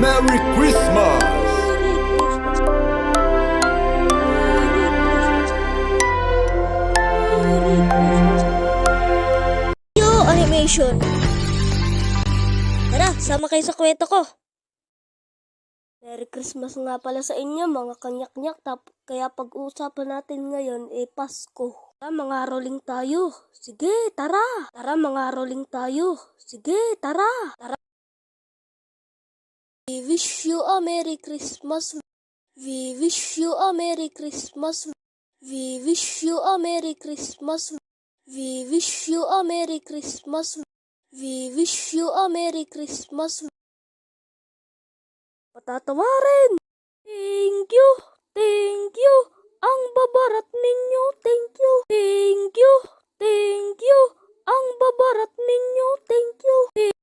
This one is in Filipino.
Merry Christmas! Yo, animation! Tara, sama kayo sa kwento ko. Merry Christmas nga pala sa inyo mga kanyak-nyak. Kaya pag-uusapan natin ngayon Pasko. Tara, mga rolling tayo. Sige, tara. Tara, mga rolling tayo. Sige, tara. Tara. We wish you a Merry Christmas. We wish you a Merry Christmas. We wish you a Merry Christmas. We wish you a Merry Christmas. We wish you a Merry Christmas. Patatawarin! Thank you! Thank you! Ang babarat ninyo! Thank you! Thank you! Thank you! Ang babarat ninyo! Thank you!